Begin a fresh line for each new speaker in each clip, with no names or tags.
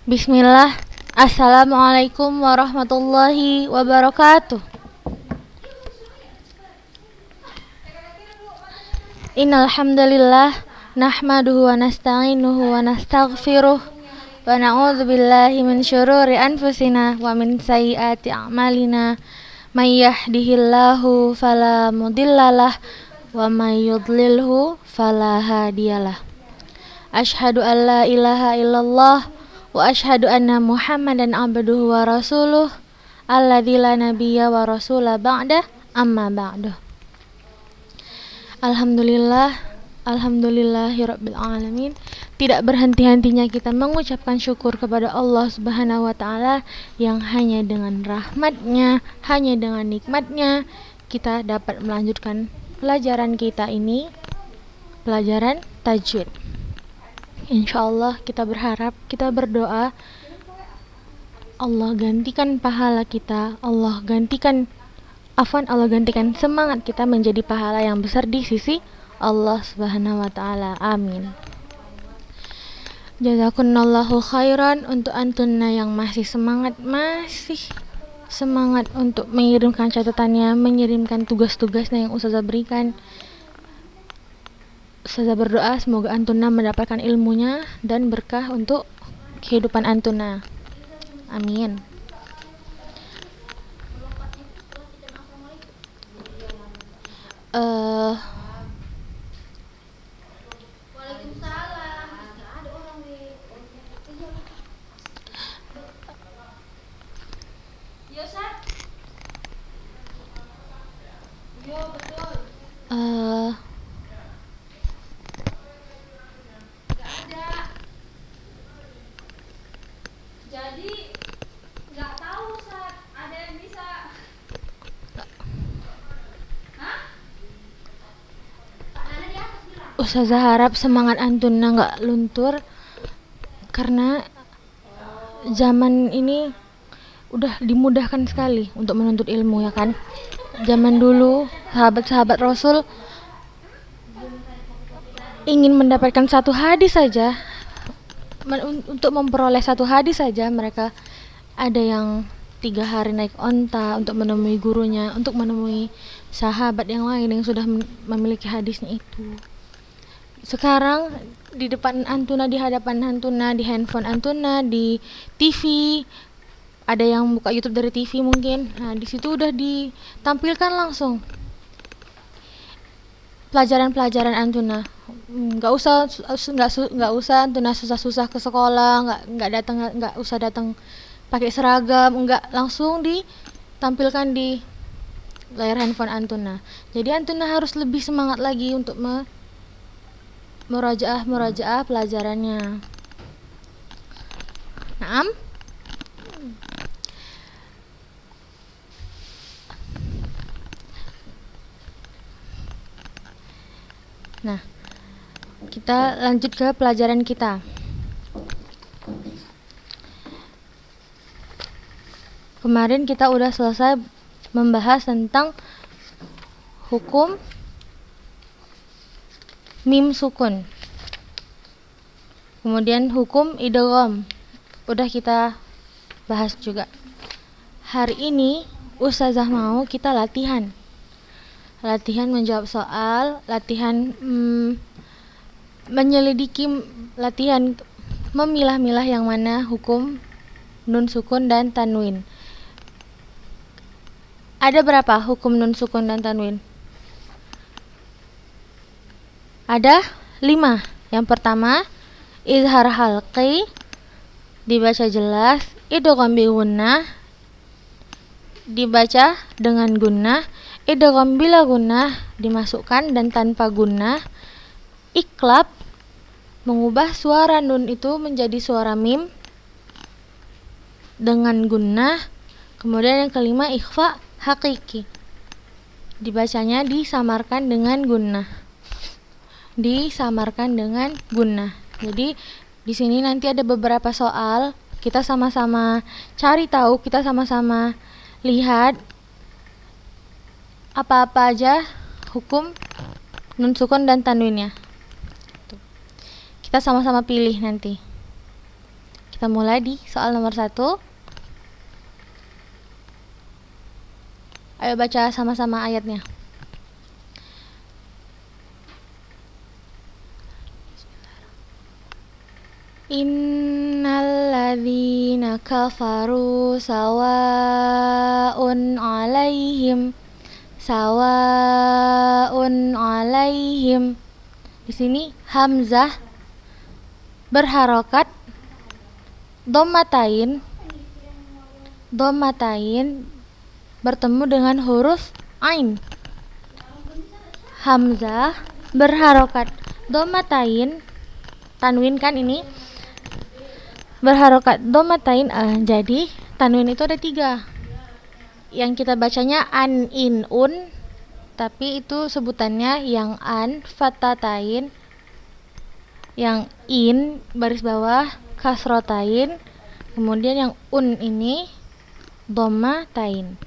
Bismillah. Assalamualaikum warahmatullahi wabarakatuh. Innal hamdalillah nahmaduhu wa nasta'inuhu wa nastaghfiruh wa na'udzu billahi min syururi anfusina wa min sayyiati a'malina. May yahdihillahu fala mudhillalah wa may yudlilhu fala hadiyalah. Asyhadu an la ilaha illallah wa asyhadu anna Muhammadan abduhu wa rasuluh alladzi la nabiyya wa rasula ba'da amma ba'du. Alhamdulillah, alhamdulillahirabbil alamin. Tidak berhenti-hentinya kita mengucapkan syukur kepada Allah Subhanahu wa taala yang hanya dengan rahmatnya, hanya dengan nikmatnya kita dapat melanjutkan pelajaran kita ini, pelajaran tajwid. Insyaallah kita berharap, kita berdoa Allah gantikan pahala kita, Allah gantikan semangat kita menjadi pahala yang besar di sisi Allah Subhanahu wa taala. Amin. Jazakumullahu khairan untuk antunna yang masih semangat untuk mengirimkan catatannya, mengirimkan tugas-tugasnya yang Ustazah berikan. Ustazah berdoa semoga antuna mendapatkan ilmunya dan berkah untuk kehidupan antuna. Amin. Ustazah harap semangat antuna nggak luntur karena zaman ini udah dimudahkan sekali untuk menuntut ilmu, ya kan? Zaman dulu sahabat-sahabat Rasul ingin mendapatkan satu hadis saja, untuk memperoleh satu hadis saja mereka ada yang 3 hari naik onta untuk menemui gurunya, untuk menemui sahabat yang lain yang sudah memiliki hadisnya itu. Sekarang di depan antuna, di hadapan antuna, di handphone antuna, di TV, ada yang buka YouTube dari TV mungkin. Nah, di situ udah ditampilkan langsung pelajaran-pelajaran antuna. Nggak usah antuna susah-susah ke sekolah, nggak usah datang pakai seragam, nggak, langsung ditampilkan di layar handphone antuna. Jadi antuna harus lebih semangat lagi untuk murajaah pelajarannya. Naam. Nah, kita lanjut ke pelajaran kita. Kemarin kita udah selesai membahas tentang hukum mim sukun, kemudian hukum idgham udah kita bahas juga. Hari ini Ustazah mau kita latihan menjawab soal, latihan menyelidiki, latihan memilah-milah yang mana hukum nun sukun dan tanwin. Ada berapa hukum nun sukun dan tanwin? Ada 5. Yang pertama, izhar halqi, dibaca jelas. Idgham bi gunnah, dibaca dengan gunnah. Idgham bila gunnah, dimasukkan dan tanpa gunnah. Iqlab, mengubah suara nun itu menjadi suara mim dengan gunnah. Kemudian yang kelima, ikhfa hakiki, dibacanya disamarkan dengan gunnah. Jadi di sini nanti ada beberapa soal, kita sama-sama cari tahu, kita sama-sama lihat apa-apa aja hukum nun sukun dan tanwinnya. Kita sama-sama pilih nanti. Kita mulai di soal nomor 1. Ayo baca sama-sama ayatnya. Innalladzina kafaru sawa'un 'alaihim. Di sini hamzah berharokat dhammatain bertemu dengan huruf ain. Hamzah berharokat dhammatain, tanwin kan ini berharokat dhammatain, jadi tanwin itu ada 3. Yang kita bacanya an, in, un, tapi itu sebutannya yang an fatatain, yang in baris bawah kasrotain, kemudian yang un ini dhammatain.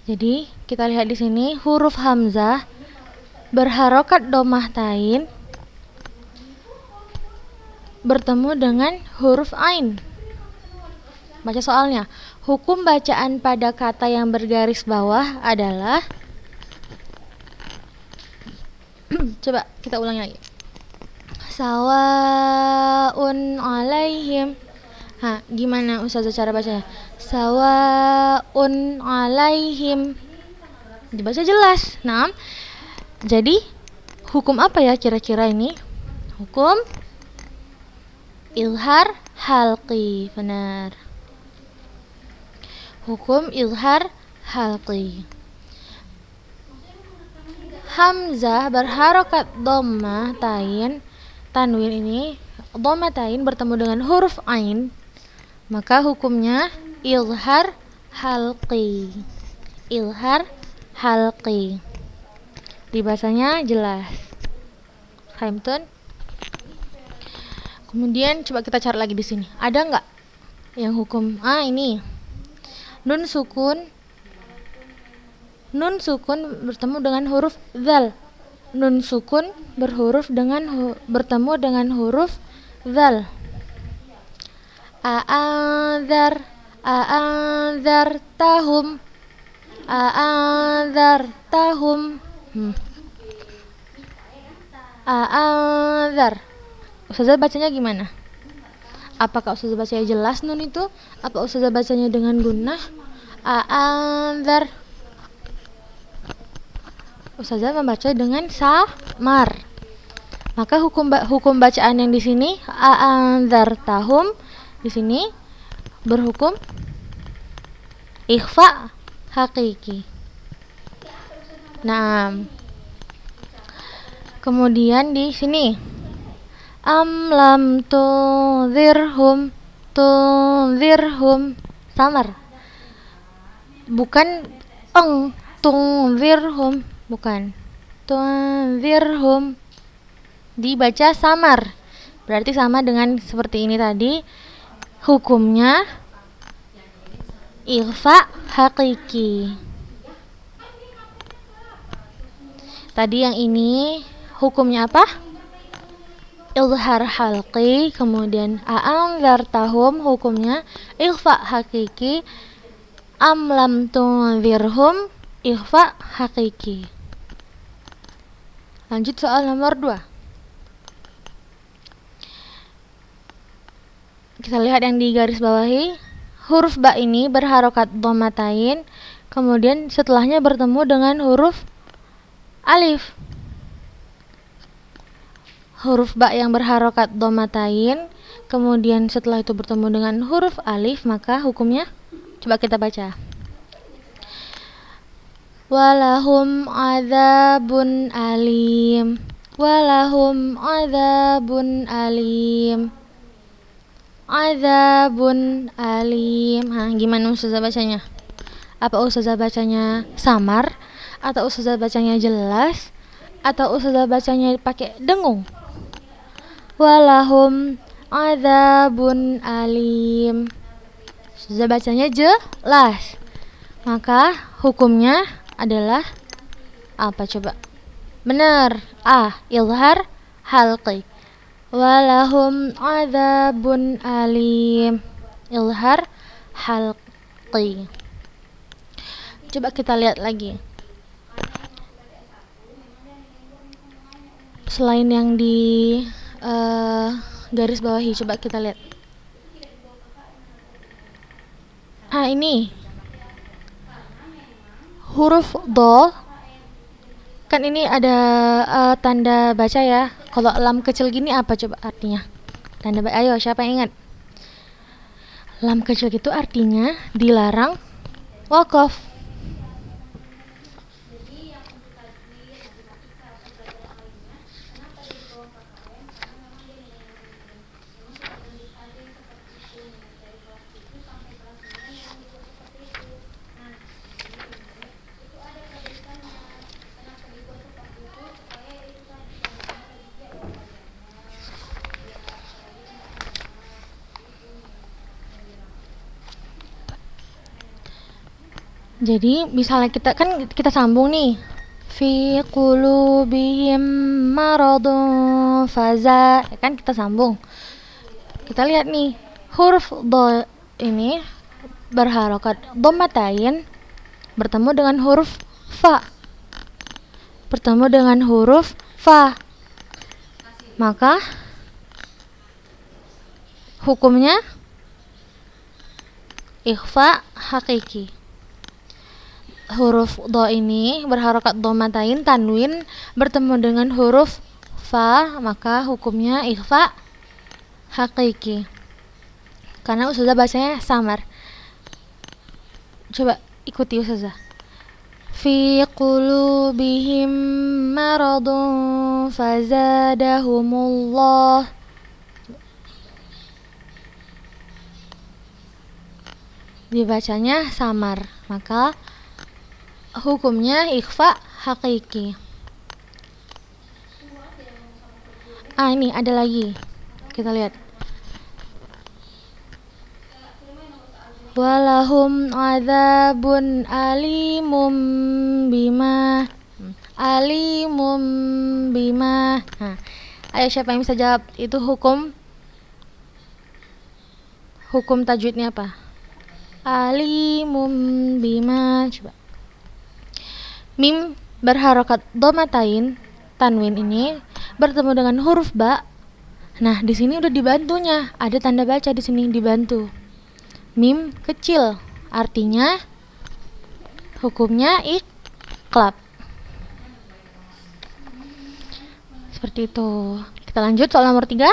Jadi kita lihat di sini huruf hamzah berharokat dhammatain bertemu dengan huruf ain. Baca soalnya. Hukum bacaan pada kata yang bergaris bawah adalah coba kita ulangi lagi. Sawa'un 'alaihim. Gimana Ustazah cara bacanya? Sawa'un 'alaihim. Dibaca jelas. Nah, jadi hukum apa ya kira-kira ini? Hukum izhar halqi, benar. Hukum izhar halqi. Hamzah berharokat dhammatain, tanwin ini dhammatain bertemu dengan huruf ain, maka hukumnya izhar halqi. Izhar halqi. Dibacanya jelas. Hamtun. Kemudian coba kita cari lagi di sini. Ada nggak yang hukum? Ini. Nun sukun bertemu dengan huruf zal. Nun sukun bertemu dengan huruf zal. A'anzartahum. A'anzar. Ustazah bacanya gimana? Apakah Ustazah bacanya jelas nun itu? Apa Ustazah bacanya dengan gunnah? A'anzar. Ustazah membaca dengan samar. Maka hukum bacaan yang di sini a'anzartahum di sini berhukum ikhfa hakiki. Nah, kemudian di sini lam tunzirhum samar, bukan tunzirhum, bukan tunzirhum, dibaca samar, berarti sama dengan seperti ini tadi, hukumnya ikhfa hakiki. Tadi yang ini hukumnya apa? Izhar halqi. Kemudian a'anzartahum hukumnya ikhfa hakiki. Lam tunzirhum ikhfa hakiki. Lanjut soal nomor 2. Kita lihat yang di garis bawahi. Huruf ba ini berharokat dhammatain, kemudian setelahnya bertemu dengan huruf alif. Huruf ba yang berharokat dhammatain, kemudian setelah itu bertemu dengan huruf alif, maka hukumnya coba kita baca. Walahum adzabun alim. Walahum adzabun alim. Adzabun alim. Gimana Ustazah bacanya? Apa Ustazah bacanya samar? Atau Ustazah bacanya jelas? Atau Ustazah bacanya pakai dengung? Walahum adzabun alim. Ustazah bacanya jelas. Maka hukumnya adalah apa coba? Benar. Izhar halqi. walahum adzabun alim. Izhar halqi. Coba kita lihat lagi. Selain yang di garis bawahi, coba kita lihat. Ini huruf do, kan ini ada tanda baca ya. Kalau lam kecil gini apa coba artinya? Tanda baca. Ayo, siapa yang ingat? Lam kecil itu artinya dilarang wakaf. Jadi misalnya kita sambung nih, fi qulubihim maradun faza, ya kan kita sambung. Kita lihat nih, huruf do ini berharokat dhammatain bertemu dengan huruf fa. Maka hukumnya ikhfa hakiki. Huruf do ini berharokat dhammatain tanwin bertemu dengan huruf fa, maka hukumnya ikhfa hakiki. Karena ustazah bacanya samar. Coba ikuti ustazah. Fi qulubihim maradun fazadahumullah. Dibacanya samar, maka hukumnya ikhfa hakiki. Ini ada lagi. Kita lihat. Walahum adzabun alimum bima. Ayo siapa yang bisa jawab itu hukum tajwidnya apa? Alimum bima. Coba. Mim berharokat dhammatain tanwin ini bertemu dengan huruf ba. Nah, di sini udah dibantunya, ada tanda baca di sini dibantu. Mim kecil, artinya hukumnya iqlab. Seperti itu. Kita lanjut soal nomor 3.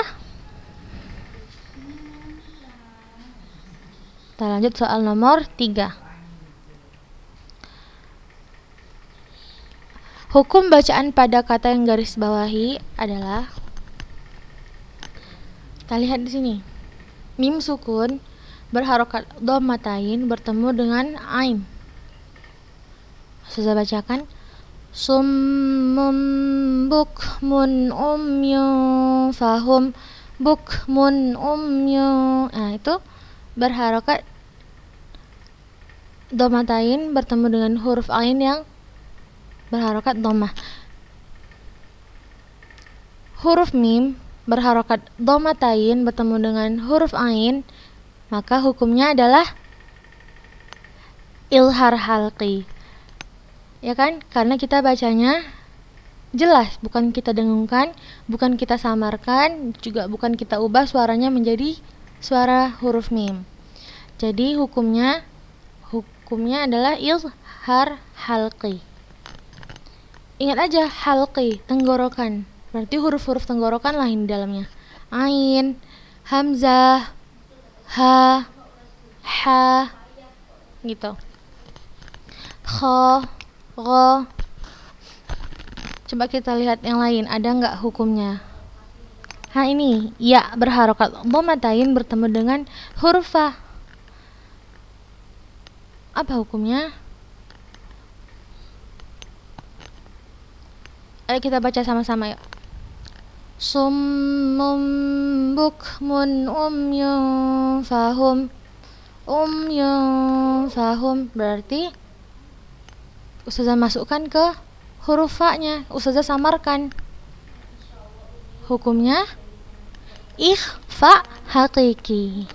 Kita lanjut soal nomor 3. Hukum bacaan pada kata yang garis bawahi adalah, kita lihat di sini. Mim sukun berharokat dhammatain bertemu dengan ain. Saya bacakan. Summum bukmun umyun fahum bukmun umyun. Nah, itu berharokat dhammatain bertemu dengan huruf ain yang berharokat dhammah. Huruf mim berharokat dhammatain bertemu dengan huruf ain, maka hukumnya adalah ilhar halqi. Ya kan? Karena kita bacanya jelas, bukan kita dengungkan, bukan kita samarkan, juga bukan kita ubah suaranya menjadi suara huruf mim. Jadi hukumnya adalah ilhar halqi. Ingat aja, halqi, tenggorokan. Berarti huruf-huruf tenggorokan lain di dalamnya. Ain, hamzah, ha, gitu. Kha, gha. Coba kita lihat yang lain, ada nggak hukumnya? Ini ya berharokat dhammatain bertemu dengan huruf fa. Apa hukumnya? Ayo kita baca sama-sama yuk. Summum bukmun umyun fahum. Berarti ustazah masukkan ke huruf fa-nya, ustazah samarkan. Hukumnya ikhfa hakiki.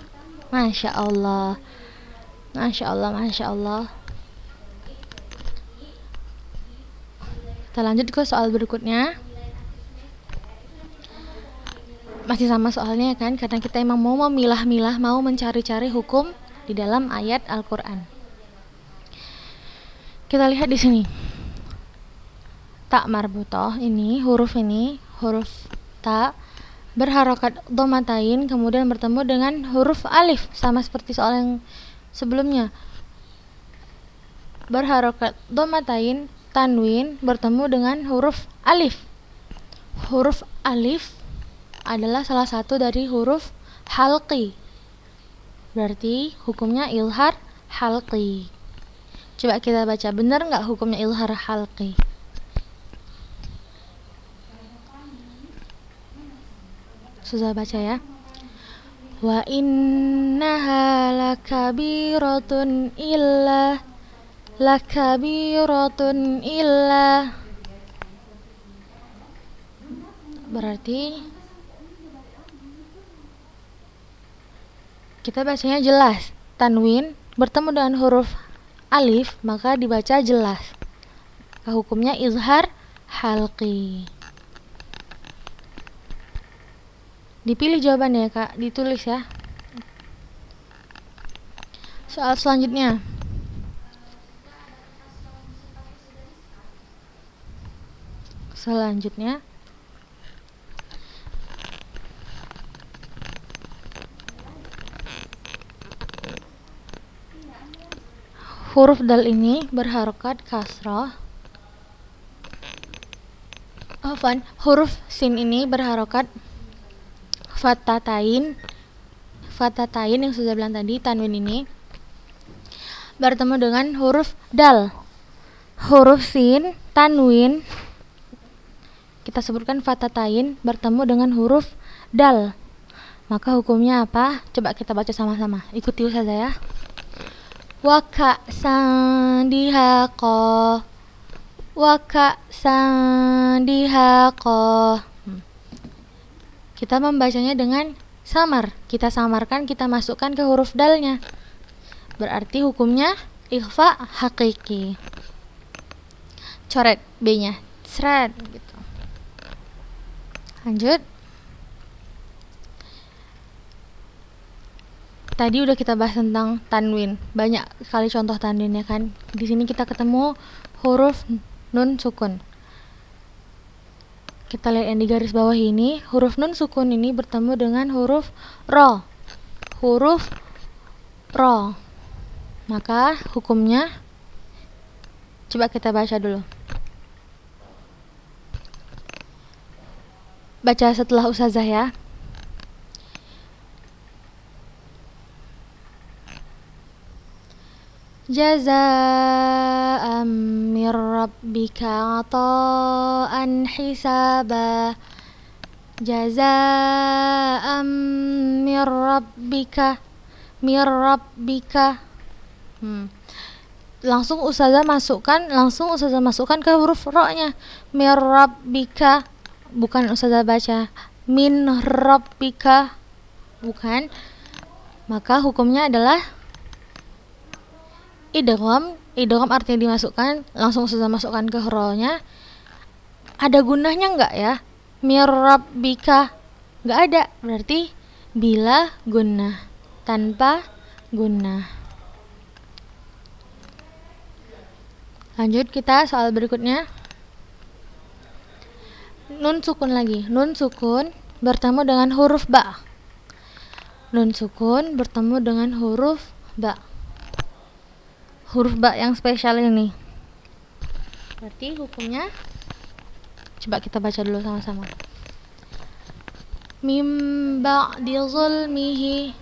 Masya Allah, Masya Allah, Masya Allah. Kita lanjut ke soal berikutnya. Masih sama soalnya kan, karena kita emang mau memilah-milah, mau mencari-cari hukum di dalam ayat Al-Quran. Kita lihat di sini. Ta marbutoh ini, huruf ta berharokat dhammatain, kemudian bertemu dengan huruf alif, sama seperti soal yang sebelumnya. Berharokat dhammatain, tanwin bertemu dengan huruf alif. Huruf alif adalah salah satu dari huruf halqi. Berarti hukumnya ilhar halqi. Coba kita baca, benar nggak hukumnya ilhar halqi? Susah baca ya. Wa innaha lakabiratun illa. Berarti kita bacanya jelas. Tanwin bertemu dengan huruf alif, maka dibaca jelas. Hukumnya izhar halqi. Dipilih jawabannya ya kak, ditulis ya. Soal selanjutnya. Huruf dal ini berharokat kasrah. Huruf sin ini berharokat fatatain yang sudah bilang tadi, tanwin ini bertemu dengan huruf dal. Huruf sin, tanwin kita sebutkan fatatain bertemu dengan huruf dal. Maka hukumnya apa? Coba kita baca sama-sama. Ikuti saja ya. Wa ka'san dihaqa. Kita membacanya dengan samar. Kita samarkan, kita masukkan ke huruf dalnya. Berarti hukumnya ikhfa hakiki. Coret B-nya. Seret gitu. Lanjut. Tadi udah kita bahas tentang tanwin. Banyak sekali contoh tanwinnya kan. Di sini kita ketemu huruf nun sukun. Kita lihat yang di garis bawah ini, huruf nun sukun ini bertemu dengan huruf ro. Huruf ro. Maka hukumnya coba kita baca dulu. Baca setelah ustazah ya. Jazaa'an mir rabbika 'ata'an hisaba. Jazaa'an mir rabbika. Langsung ustazah masukkan ke huruf ro-nya. Mir rabbika. Bukan ustazah baca min rabbika. Bukan. Maka hukumnya adalah idgham artinya dimasukkan, langsung sudah masukkan ke ro-nya. Ada gunahnya enggak ya? Mir rabbika. Enggak ada. Berarti bila gunnah, tanpa gunnah. Lanjut kita soal berikutnya. Nun sukun lagi. Nun sukun bertemu dengan huruf ba. Nun sukun bertemu dengan huruf ba. Huruf ba yang spesial ini. Berarti hukumnya coba kita baca dulu sama-sama. Mim ba'di zulmihi.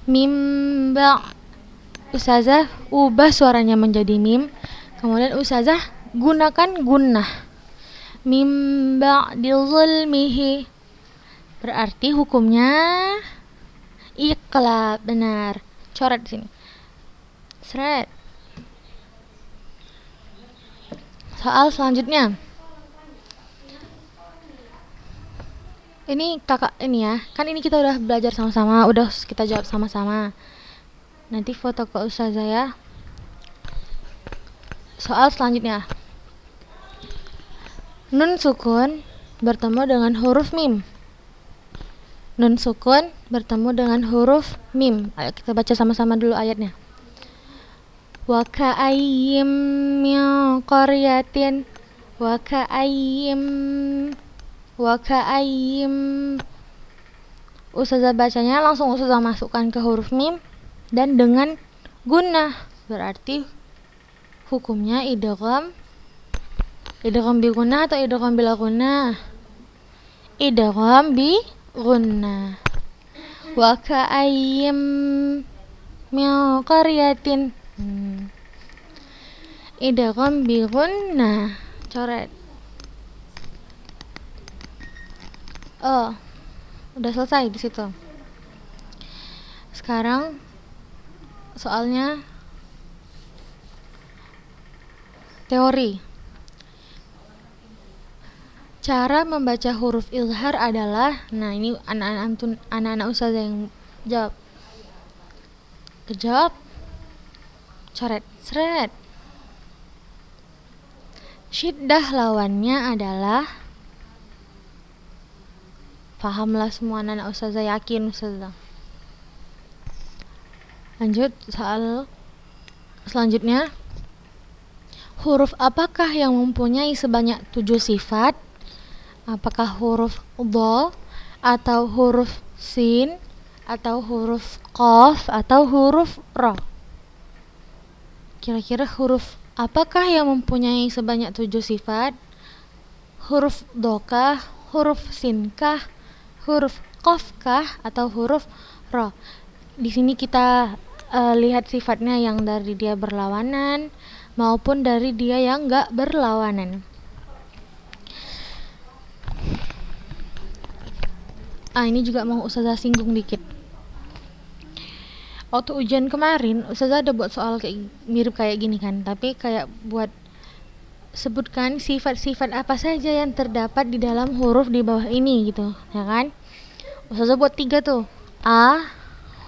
Mim ba'. Ustazah ubah suaranya menjadi mim. Kemudian ustazah gunakan gunnah. Mim ba'di zulmihi. Berarti hukumnya iqlab, benar. Coret di sini. Seret. Soal selanjutnya. Ini kakak ini ya, kan ini kita udah belajar sama-sama, udah kita jawab sama-sama. Nanti foto ke ustazah ya. Soal selanjutnya. Nun sukun bertemu dengan huruf mim. Nun sukun bertemu dengan huruf mim. Ayo kita baca sama-sama dulu ayatnya. Wa ka'ayyim min qaryatin wa ka'ayyim Ustazah bacanya langsung ustazah masukkan ke huruf mim dan dengan gunnah. Berarti hukumnya idgham bi gunnah atau idgham bila gunnah? Idgham bi gunnah. Wa ka'ayyim min qaryatin. Idgham bi gunnah. Coret. Oh, udah selesai di situ. Sekarang soalnya teori. Cara membaca huruf izhar adalah, nah ini anak-anak ustazah yang jawab. Kejawab. Coret. Seret. Syiddah lawannya adalah, pahamlah semua anak ustazah, yakin ustazah. Lanjut soal selanjutnya. Huruf apakah yang mempunyai sebanyak 7 sifat? Apakah huruf dha atau huruf sin atau huruf qaf atau huruf ra? Kira-kira huruf apakah yang mempunyai sebanyak 7 sifat? Huruf dha kah, huruf sin kah, huruf qaf kah atau huruf ra? Di sini kita lihat sifatnya yang dari dia berlawanan maupun dari dia yang enggak berlawanan. Ini juga mau ustazah singgung dikit. Waktu ujian kemarin, ustazah ada buat soal kayak mirip kayak gini kan, tapi kayak buat sebutkan sifat-sifat apa saja yang terdapat di dalam huruf di bawah ini gitu, ya kan? Ustazah buat 3 tuh. A,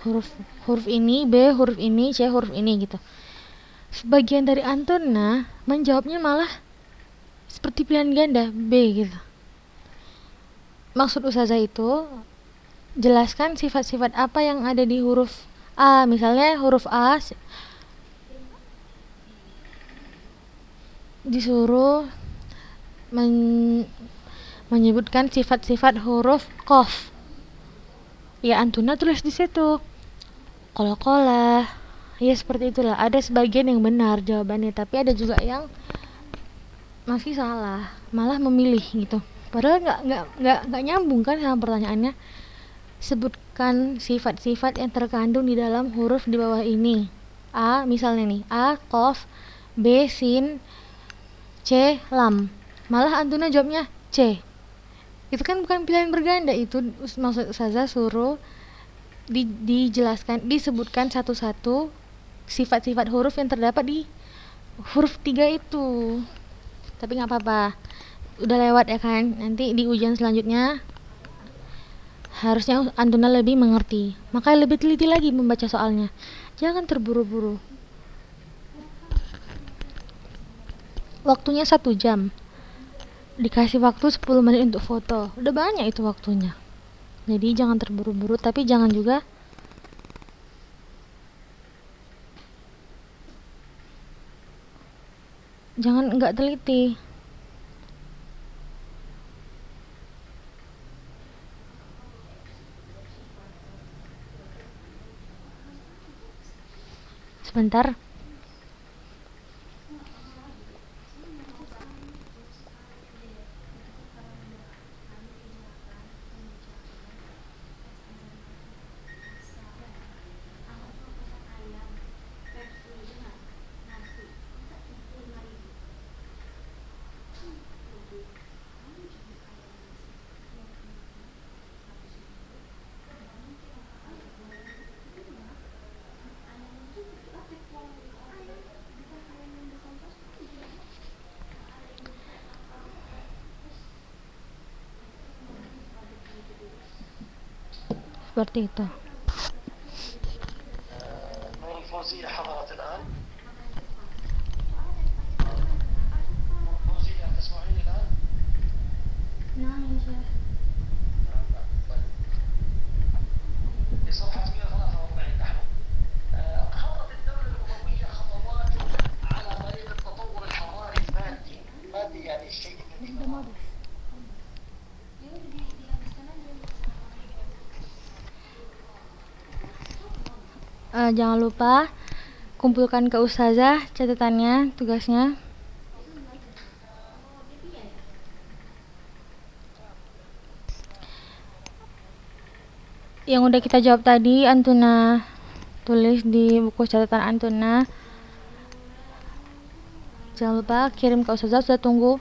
huruf ini, B, huruf ini, C, huruf ini gitu. Sebagian dari antuna menjawabnya malah seperti pilihan ganda, B gitu. Maksud ustazah itu jelaskan sifat-sifat apa yang ada di huruf A. Misalnya huruf A disuruh menyebutkan sifat-sifat huruf qaf. Ya antuna tulis di situ. Qala. Ya seperti itulah. Ada sebagian yang benar jawabannya, tapi ada juga yang masih salah, malah memilih gitu. Padahal nggak nyambung kan sama pertanyaannya. Sebutkan sifat-sifat yang terkandung di dalam huruf di bawah ini. A misalnya nih, A qaf, B sin, C lam. Malah antuna jawabnya C. Itu kan bukan pilihan berganda, itu maksud ustazah suruh dijelaskan, disebutkan satu-satu sifat-sifat huruf yang terdapat di huruf 3 itu. Tapi nggak apa-apa, udah lewat ya kan. Nanti di ujian selanjutnya harusnya antuna lebih mengerti, makanya lebih teliti lagi membaca soalnya, jangan terburu-buru. Waktunya 1 jam, dikasih waktu 10 menit untuk foto, udah banyak itu waktunya. Jadi jangan terburu-buru, tapi jangan juga nggak teliti. Sebentar. seperti itu.
نور الفوزية حضرت الآن. فوزية تسمعين الآن؟
نعم يا شيخ.
في صفحة 143 نحن. خطت الدولة الأموية خطوات على طريق التطور الحضاري المادي. مادي يعني الشيء الذي
jangan lupa kumpulkan ke ustazah catatannya, tugasnya. Yang udah kita jawab tadi, Antuna tulis di buku catatan Antuna. Jangan lupa kirim ke ustazah. Sudah tunggu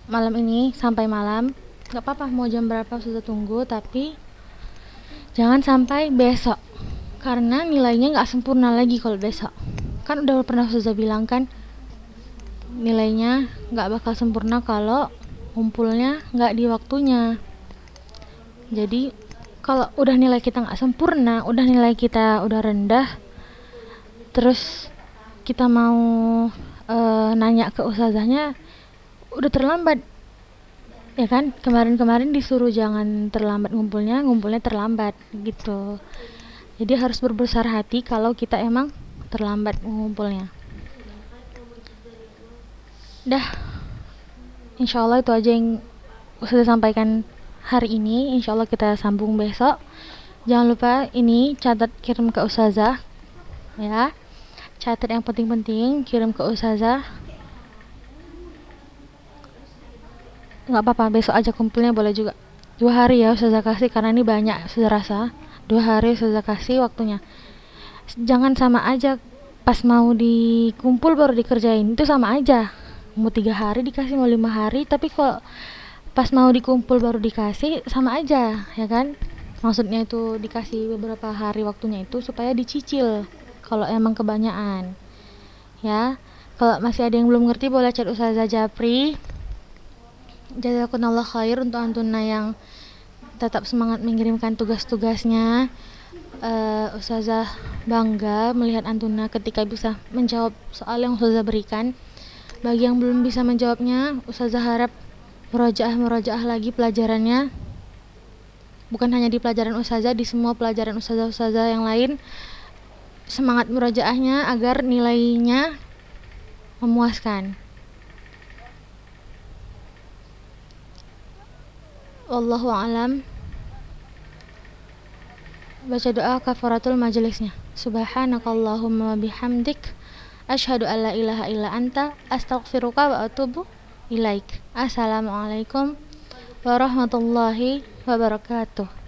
malam ini sampai malam. Gak apa-apa mau jam berapa sudah tunggu, tapi jangan sampai besok, karena nilainya gak sempurna lagi kalau besok. Kan udah pernah ustazah bilang kan, nilainya gak bakal sempurna kalau ngumpulnya gak di waktunya. Jadi kalau udah nilai kita gak sempurna, udah nilai kita udah rendah, terus kita mau nanya ke ustazahnya, udah terlambat. Ya kan, kemarin disuruh jangan terlambat ngumpulnya terlambat gitu. Jadi harus berbesar hati kalau kita emang terlambat ngumpulnya. Dah, insyaallah itu aja yang sudah sampaikan hari ini. Insyaallah kita sambung besok. Jangan lupa ini catat, kirim ke ustazah ya. Catat yang penting-penting, kirim ke ustazah. Nggak apa-apa, besok aja kumpulnya boleh juga. 2 hari ya ustazah kasih, karena ini banyak sudah rasa. 2 hari ustazah kasih waktunya. Jangan sama aja pas mau dikumpul baru dikerjain, itu sama aja. Mau 3 hari dikasih, mau 5 hari, tapi kok pas mau dikumpul baru dikasih, sama aja ya kan. Maksudnya itu dikasih beberapa hari waktunya itu supaya dicicil kalau emang kebanyakan ya. Kalau masih ada yang belum ngerti boleh chat ustazah Japri. Jazakumullah khair untuk Antuna yang tetap semangat mengirimkan tugas-tugasnya. Ustazah bangga melihat Antuna ketika bisa menjawab soal yang ustazah berikan. Bagi yang belum bisa menjawabnya, ustazah harap murojaah lagi pelajarannya. Bukan hanya di pelajaran ustazah, di semua pelajaran ustazah-ustazah yang lain. Semangat murojaahnya agar nilainya memuaskan. Wallahu a'lam. Baca doa kafaratul majelisnya. Subhanakallahumma bihamdik, asyhadu alla ilaha illa anta, astaghfiruka wa atubu ilaik. Assalamualaikum warahmatullahi wabarakatuh.